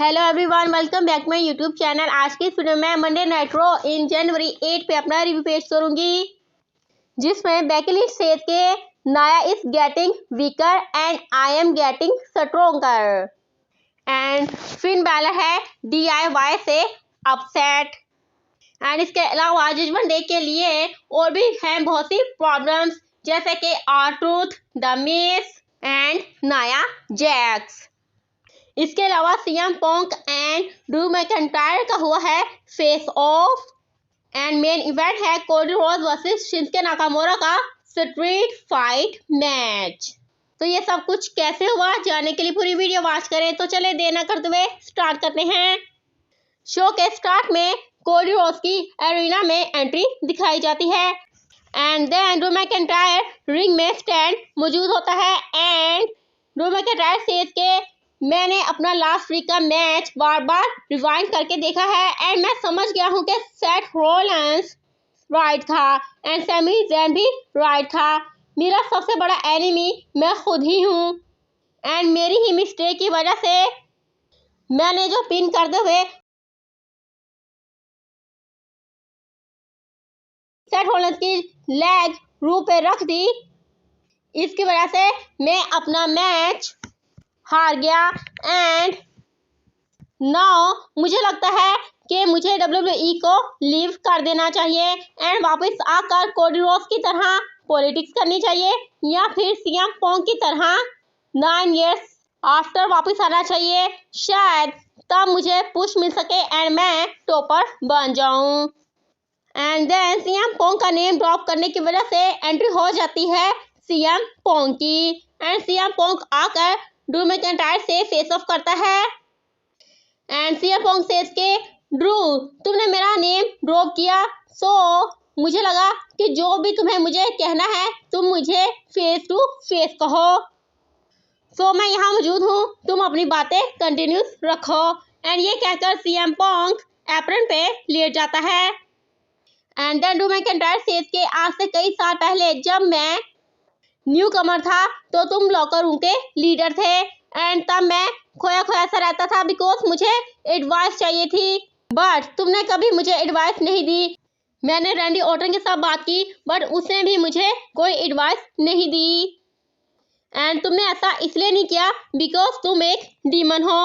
Hello everyone, welcome back my YouTube channel. आज की इस वीडियो में मंडे नाइट रॉ इन जनवरी 8 पे अपना रिव्यू पेश करूंगी, जिसमें बेकी लिंच सेज के नाया is getting weaker and I am getting stronger and Finn Balor है DIY से अपसेट। एंड इसके अलावा जजमेंट डे के लिए और भी हैं बहुत सी प्रॉब्लम्स, जैसे कि R-Truth, the Miz and Nia Jax. इसके अलावा CM Punk and Drew McIntyre का हुआ है face off and main event है Cody Rhodes versus Shinsuke Nakamura का स्ट्रीट फाइट मैच। तो ये सब कुछ कैसे हुआ जानने के लिए पूरी वीडियो वॉच करें। तो चले देर न करते हुए स्टार्ट करते हैं। शो के स्टार्ट में कोडी रोड्स की एरिना में एंट्री दिखाई जाती है and then Drew McIntyre ring में स्टैंड मौजूद होता है एंड ड्रू मैकइंटायर सेज के मैंने अपना लास्ट वीक का मैच बार बार रिवाइंड करके देखा है एंड मैं समझ गया हूँ कि सेथ रॉलिंस राइट था एंड सैमी ज़ैन भी राइट था। मेरा सबसे बड़ा एनिमी मैं खुद ही हूँ एंड मेरी ही मिस्टेक की वजह से मैंने जो पिन करते हुए सेथ रॉलिंस की लेग रू पे रख दी, इसकी वजह से मैं अपना मैच हार गया एंड नाउ मुझे लगता है कि मुझे WWE को लीव कर देना चाहिए एंड वापस आकर कोडी रोड्स की तरह पॉलिटिक्स करनी चाहिए या फिर CM पंक की तरह 9 इयर्स आफ्टर वापस आना चाहिए। शायद तब मुझे पुश मिल सके एंड मैं टॉपर बन जाऊं। एंड देन CM पंक का नेम ड्रॉप करने की वजह से एंट्री हो जाती है CM पंक की एंड CM पंक आकर ड्रू मैकइंटायर से फेस ऑफ करता है एंड CM पंक सेज के ड्रू तुमने मेरा नेम ड्रॉप किया, सो मुझे लगा कि जो भी तुम्हें मुझे कहना है तुम मुझे फेस टू फेस कहो, सो मैं यहाँ मौजूद हूँ, तुम अपनी बातें कंटिन्यूस रखो। एंड ये कहकर CM पंक एप्रन पे लेट जाता है and then Drew McIntyre says के आज से कई साल पहले जब मैं न्यू कमर था तो तुम लॉकर रूम के लीडर थे एंड तब मैं खोया खोया सा रहता था बिकॉज मुझे एडवाइस चाहिए थी, बट तुमने कभी मुझे एडवाइस नहीं दी। मैंने रैंडी ऑर्टन के साथ बात की बट उसने भी मुझे कोई एडवाइस नहीं दी एंड तुमने ऐसा इसलिए नहीं किया बिकॉज तुम एक डीमन हो।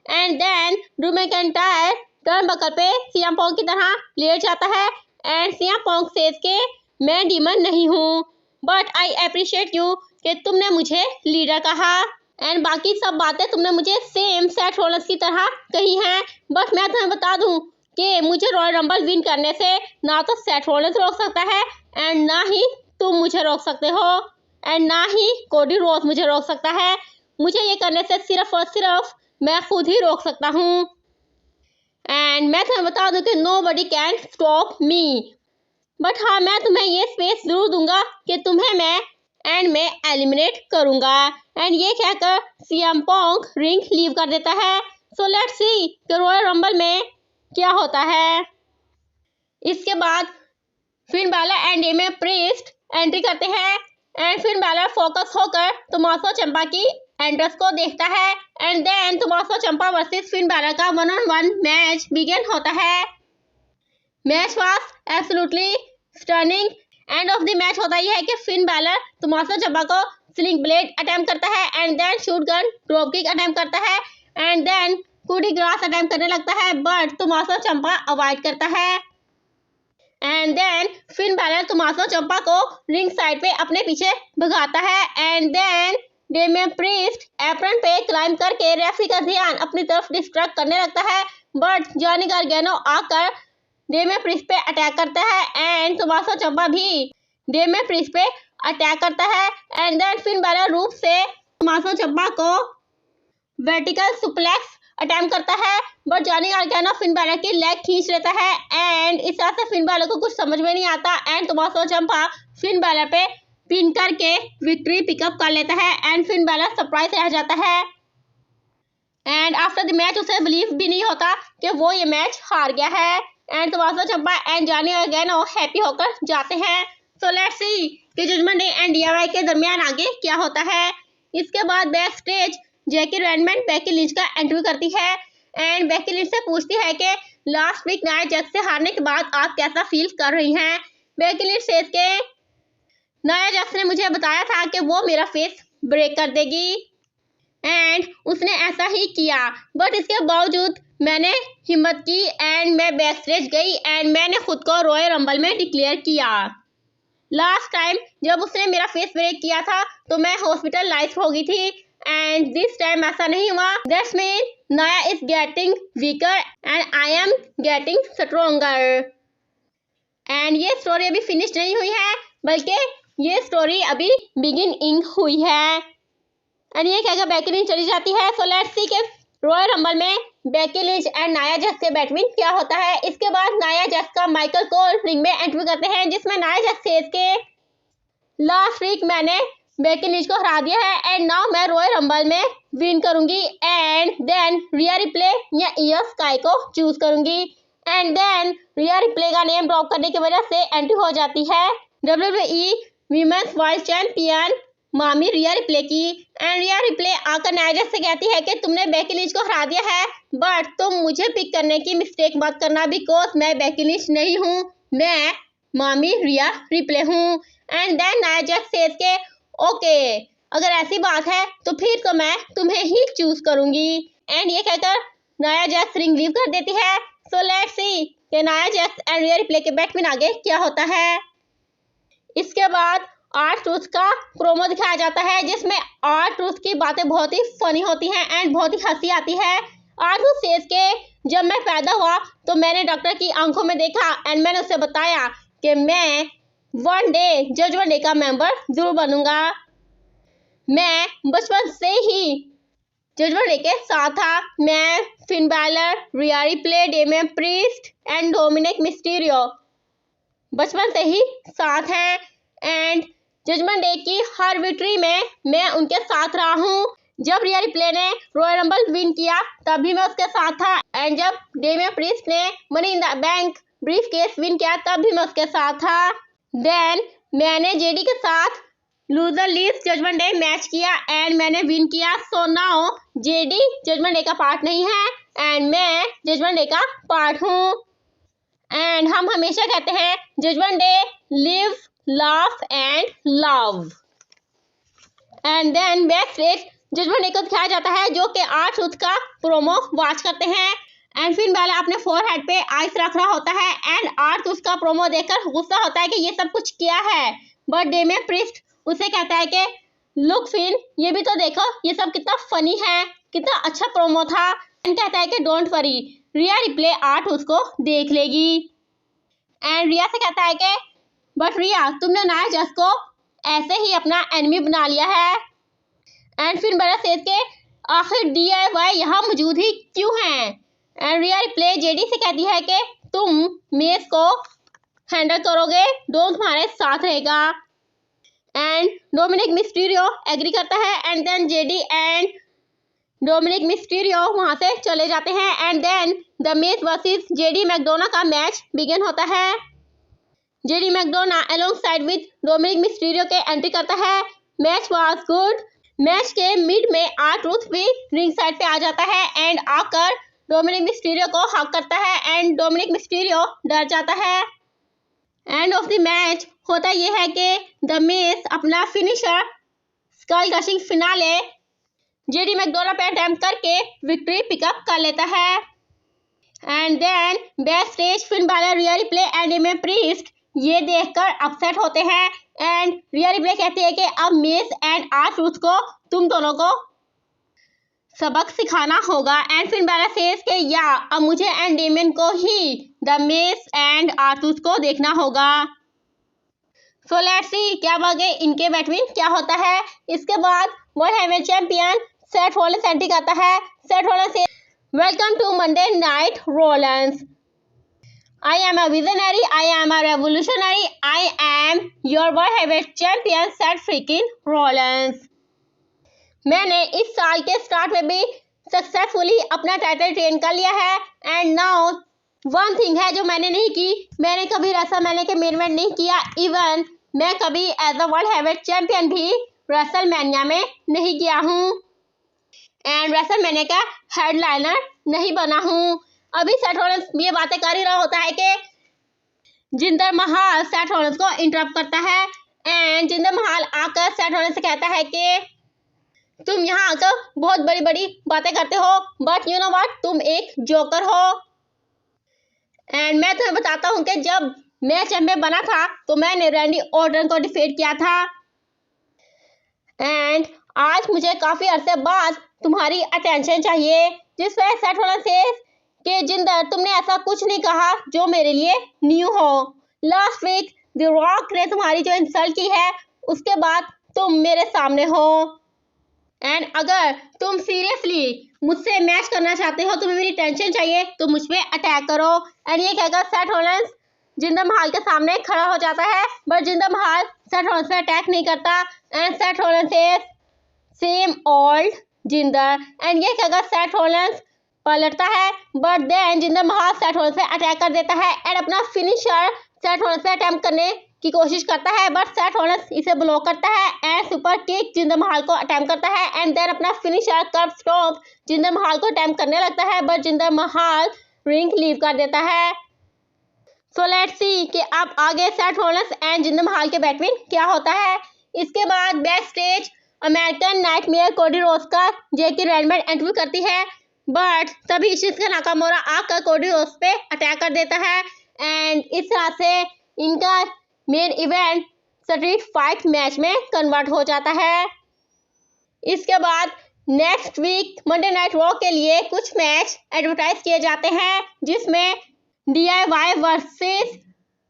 And then Drew McIntyre turnbuckle पे CM पंक की तरह लेट जाता है एंड CM पंक सेज के मैं डीमन नहीं हूँ बट आई अप्रिशिएट यू कि तुमने मुझे लीडर कहा एंड बाकी सब बातें तुमने मुझे सेम सेथ रॉलिंस की तरह कही हैं, बट मैं तुम्हें बता दूं कि मुझे रॉयल रंबल विन करने से ना तो सेथ रॉलिंस रोक सकता है एंड ना ही तुम मुझे रोक सकते हो एंड ना ही कोडी रोड्स मुझे रोक सकता है। मुझे ये करने से सिर्फ और सिर्फ मैं खुद ही रोक सकता हूँ एंड मैं तुम्हें बता दूं कि nobody can stop me, but हाँ मैं तुम्हें ये स्पेस जरूर दूंगा कि तुम्हें मैं एंड में एलिमिनेट करूंगा। एंड ये कहकर CM पंक रिंग लीव कर देता है। सो लेट्स सी कि रॉयल रंबल में क्या होता है। इसके बाद Finn Balor and Damian Priest entry करते हैं एंड फिन बैलर फोकस होकर टोमासो चिम्पा की एंट्रेंस को देखता है and then Tommaso Ciampa versus Finn Balor का 1-on-1 मैच बिगिन होता है। Match was absolutely stunning. End of the match होता यह है कि फिन बैलर टोमासो चिम्पा को स्लिंग ब्लेड अटेम्प्ट करता है and then shotgun drop kick attempt करता है and then coup de grace attempt करने लगता है बट टोमासो चिम्पा अवॉइड करता है and then Finn Balor Tommaso Ciampa को रिंग साइड पे अपने पीछे भगाता है and then Damian Priest apron पे क्लाइंब करके रेफरी का ध्यान अपनी तरफ डिस्ट्रैक्ट करने लगता है बट जॉनी गार्गेनो आकर डेमियन प्रीस्ट पे अटैक करता है एंड टोमासो चिम्पा भी डेमियन प्रीस्ट पे अटैक करता है एंड देन फिन बैलर रूप से टोमासो चिम्पा को वर्टिकल सुप्लेक्स अटेम्प्ट करता है but Johnny Gargano Finn Balor की लेग खींच लेता है एंड इस तरह से फिन बैलर को कुछ समझ में नहीं आता एंड टोमासो चिम्पा फिन बैलर पे पिन करके विक्ट्री पिकअप कर लेता है एंड फिन बैलर सरप्राइज रह जाता है एंड आफ्टर द मैच उसे बिलीव भी नहीं होता कि वो ये मैच हार गया है and Tommaso Ciampa and Johnny Gargano happy होकर जाते हैं। सो लेट्स सी कि जजमेंट डे एंड DIY के दरमियान आगे क्या होता है। इसके बाद बैक स्टेज जैकी रेडमैन बेकी लिंच का एंट्री करती है एंड बेकी लिंच से पूछती है कि लास्ट वीक नाया जैक्स से हारने के बाद आप कैसा फील कर रही हैं। बेकी लिंच सेज के नाया जैक्स ने मुझे बताया था कि वो मेरा फेस ब्रेक कर देगी एंड उसने ऐसा ही किया, बट इसके बावजूद मैंने हिम्मत की एंड मैं बैक स्टेज गई एंड मैंने खुद को रॉयल रंबल में डिक्लेयर किया। लास्ट टाइम जब उसने मेरा फेस ब्रेक किया था तो मैं हॉस्पिटलाइज हो गई थी एंड दिस टाइम ऐसा नहीं हुआ। दैट्स मीन नाया is getting weaker and I am getting stronger. And ये स्टोरी अभी फिनिश नहीं हुई है, बल्कि ये स्टोरी अभी बिगिनिंग हुई है। एंड ये कहकर बेकी लिंच चली जाती है। सो लेट्स सी कि रॉयल रंबल में Becky Lynch and Nia Jacques के बैटमिन क्या होता है। इसके बाद नाया जैक्स का माइकल को रिंग में एंट्री करते हैं, जिसमें नाया जैक्स सेज के लास्ट वीक मैंने बेकी लिंच को हरा दिया है एंड नाउ मैं रॉयल रंबल में विन करूंगी एंड देन रिया रिप्ले या इयो स्काई को चूज करूंगी एंड देन रिया रिप्ले का नेम ड्रॉप करने की वजह से एंट्री हो जाती है WWE वीमेंस वर्ल्ड चैंपियन मामी रिया रिप्ले की। एंड रिया रिप्ले आकर नाया जैक्स से कहती है कि तुमने बेकी लिंच को हरा दिया है, बट तुम मुझे पिक करने की मिस्टेक मत करना बिकॉज मैं बेकी लिंच नहीं हूँ, मैं मामी रिया रिप्ले हूँ। And then Nia Jax says के ओके अगर ऐसी बात है तो फिर तो मैं तुम्हें ही चूज करूंगी। एंड ये कहकर नाया जैक्स रिंग लीव कर देती है। सो लेट्स सी कि Nia Jax and Riya replay के बैटमिन आगे क्या होता है। इसके बाद R-Truth का प्रोमो दिखाया जाता है, जिसमें R-Truth की बातें बहुत ही फनी होती हैं एंड बहुत ही हंसी आती है। R-Truth सेज के जब मैं पैदा हुआ तो मैंने डॉक्टर की आंखों में देखा एंड मैंने उसे बताया कि मैं वन डे जजमेंट डे का मेंबर जरूर बनूंगा। मैं बचपन से ही जजमेंट डे के साथ था। मैं Finn Balor, Rhea Ripley, Damian Priest and Dominik Mysterio बचपन से ही साथ हैं एंड जजमेंट डे की हर विक्ट्री में मैं उनके साथ रहा हूँ। जब रिया रिप्ले ने रॉयल रंबल विन किया तब भी मैं उसके साथ था एंड जब डेमियन प्रीस्ट ने money in the bank brief case win किया तब भी मैं उसके साथ था। देन मैंने जेडी के साथ loser leaves Judgment Day match किया एंड मैंने विन किया। So now JD Judgment Day का पार्ट नहीं है एंड मैं जजमेंट डे का पार्ट हूँ। एंड हम हमेशा कहते हैं Judgment Day live laugh and love. And then backstage Judgment Day को दिखाया जाता है, जो कि R-Truth का प्रोमो वॉच करते हैं एंड फिन बैलर अपने फोरहेड पे आइस रख रहा होता है एंड R-Truth का प्रोमो देखकर गुस्सा होता है कि ये सब कुछ किया है, बट डेमियन प्रीस्ट उसे कहता है कि लुक फिन ये भी तो देखो ये सब कितना फनी है, कितना अच्छा प्रोमो था। एंड कहता है कि don't worry Riya replay R-Truth को देख लेगी। एंड रिया से कहता है कि बट रिया तुमने नाया जैक्स को ऐसे ही अपना एनिमी बना लिया है। एंड फिर बड़ा सेज के आखिर DIY यहाँ मौजूद ही क्यों है। एंड रिया रिप्ले जेडी से कहती है कि तुम मेस को हैंडल करोगे, डोंट तुम्हारे साथ रहेगा। एंड डोमिनिक मिस्टीरियो एग्री करता है and then JD and Dominik Mysterio वहां से चले जाते हैं and then the Miz versus JD McDonagh का मैच बिगिन होता है। JD McDonagh alongside with Dominik Mysterio के एंट्री करता है। Match was good. मैच के मिड में R-Truth भी रिंग साइड पे आ जाता है एंड आकर डोमिनिक मिस्टीरियो को हक करता है एंड डोमिनिक मिस्टीरियो डर जाता है। एंड ऑफ द मैच होता यह है कि द मेस अपना finisher Skull Crushing Finale JD McDonagh पे अटेम्प्ट करके विक्ट्री पिकअप कर लेता है। And then backstage Finn Balor Rhea Ripley and Damian Priest ये देखकर अपसेट होते हैं एंड रिया रिप्ले कहती है कि अब मेस एंड R-Truth को तुम दोनों को सबक सिखाना होगा। एंड फिन बैलर सेज के या अब मुझे एंड डेमियन को ही द मेस एंड R-Truth को देखना होगा। सो लेट्स सी क्या आगे इनके बैटमिन क्या होता है। इसके बाद world heavyweight champion Seth Rollins entry करता है। सेथ रॉलिंस से welcome to Monday night Rollins. I am a visionary, I am a revolutionary, I am your world heavyweight champion Seth freaking Rollins। मैंने इस साल के स्टार्ट में भी successfully अपना टाइटल ट्रेन कर लिया है एंड नाउ वन थिंग है जो मैंने नहीं की, मैंने कभी रेसलमैनिया के मेन इवेंट नहीं किया। इवन मैं कभी as a world heavyweight champion भी रेसलमैनिया में नहीं गया हूँ एंड रेसलमैनिया का हेडलाइनर नहीं बना हूँ। अभी सेथ रॉलिंस ये बातें कर ही रहा होता है कि जिंदर महाल सेथ रॉलिंस को इंटरप्ट करता है एंड जिंदर महाल आकर सेथ रॉलिंस से कहता है कि तुम यहाँ आकर बहुत बड़ी बड़ी बातें करते हो, बट यू नो व्हाट, तुम एक जोकर हो। एंड मैं तुम्हें बताता हूँ कि जब मैं चैंपियन बना था तो मैंने रैंडी ऑर्टन को डिफीट किया था एंड आज मुझे काफी अरसे बाद तुम्हारी अटेंशन चाहिए। जिस पर सेथ रॉलिंस सेज कि जिंदर, तुमने ऐसा कुछ नहीं कहा जो मेरे लिए न्यू हो। लास्ट वीक द रॉक ने तुम्हारी जो इंसल्ट की है उसके बाद तुम मेरे सामने हो एंड अगर तुम सीरियसली मुझसे मैच करना चाहते हो, तुम्हें मेरी टेंशन चाहिए, तो मुझ पे अटैक करो। एंड ये कहकर सेथ रॉलिंस जिंदर महाल के सामने खड़ा हो जाता है, but Jinder Mahal Seth Rollins पे अटैक नहीं करता and Seth Rollins says same old Jinder. And ये कहकर सेथ रॉलिंस पलटता है, but then Jinder Mahal Seth Rollins पे अटैक कर देता है एंड अपना फिनिशर सेथ रॉलिंस पे अटेम्प्ट करने की कोशिश करता है, बट सेथ रॉलिंस इसे ब्लॉक करता है and super kick Jinder Mahal को अटेम्प्ट करता है एंड देन अपना finisher curve stomp Jinder Mahal को अटेम्प्ट करने लगता है, but Jinder Mahal ring leave कर देता है। सो लेट्स सी कि अब आगे Seth Rollins and Jinder Mahal के बिटवीन क्या होता है। इसके बाद back stage American nightmare Cody Rhodes का जैकी रेडमैन इंटरव्यू करती है, बट तभी शिंसुके नाकामोरा आकर कोडी रोड्स पे अटैक कर देता है एंड इस तरह से इनका main event street fight match में कन्वर्ट हो जाता है। इसके बाद next week Monday night Raw के लिए कुछ मैच एडवर्टाइज किए जाते हैं, जिसमें DIY versus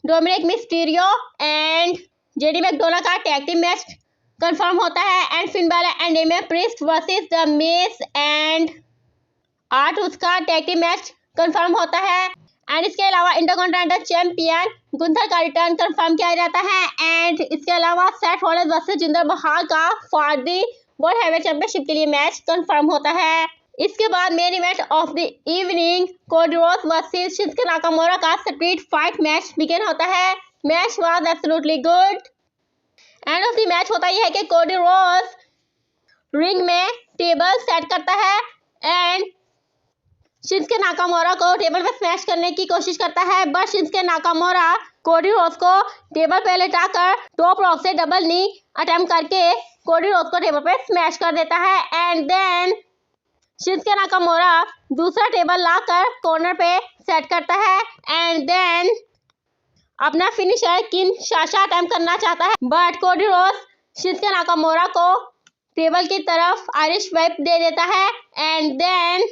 Dominik Mysterio and JD McDonald का टैग टीम मैच कंफर्म होता है and Finn Balor and Damian Priest versus the Miz and R Truth का टैग टीम मैच कंफर्म होता है एंड इसके अलावा इंटरकॉन्टिनेंटल चैंपियन गुंथर का रिटर्न कंफर्म किया जाता है एंड इसके अलावा Seth Rollins versus Jinder Mahal का for the world heavyweight championship के लिए मैच कंफर्म होता है। इसके बाद main event of the evening कोडी रोड्स वर्सेस शिंसुके नाकामोरा का स्ट्रीट फाइट मैच बिगिन होता है। Match was absolutely good. And of the match होता यह है कि कोडी रोड्स रिंग में टेबल सेट करता है एंड शिंसुके नाकामोरा को टेबल पे स्मैश करने की कोशिश करता है, but Shinsuke Nakamura Cody Rhodes को टेबल पे लेटाकर टॉप रॉप से डबल नी अटेम्प्ट करके कोडी रोड्स को टेबल पे स्मैश कर देता है एंड देन शिंसुके नाकामोरा दूसरा टेबल लाकर कॉर्नर पे सेट करता है एंड देन अपना फिनिशर किनशासा अटेम्प्ट करना चाहता है, but Cody Rhodes Shinsuke Nakamura को टेबल की तरफ आयरिश वाइप दे देता है and then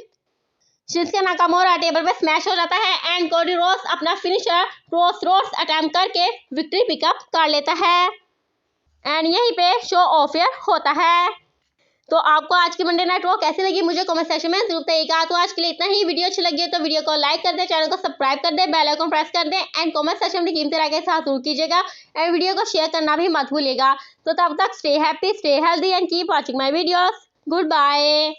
Shinsuke Nakamura table पे स्मैश हो जाता है एंड कोडी रोड्स अपना फिनिशर क्रॉस रोड्स अटेम्प्ट करके विक्ट्री पिकअप कर लेता है एंड यहीं पे शो ऑफ एयर होता है। तो आपको आज की मंडे नाइट रॉ कैसी लगी मुझे कमेंट सेक्शन में जरूर बताइएगा। तो आज के लिए इतना ही। वीडियो अच्छी लगी है तो वीडियो को लाइक कर दें, चैनल को सब्सक्राइब कर दें, बेल आइकन प्रेस कर दें एंड कमेंट सेक्शन में कीमती राय के साथ जरूर कीजिएगा एंड वीडियो को शेयर करना भी मत भूलिएगा। तो तब तक stay happy, stay healthy and keep watching my videos. Good bye.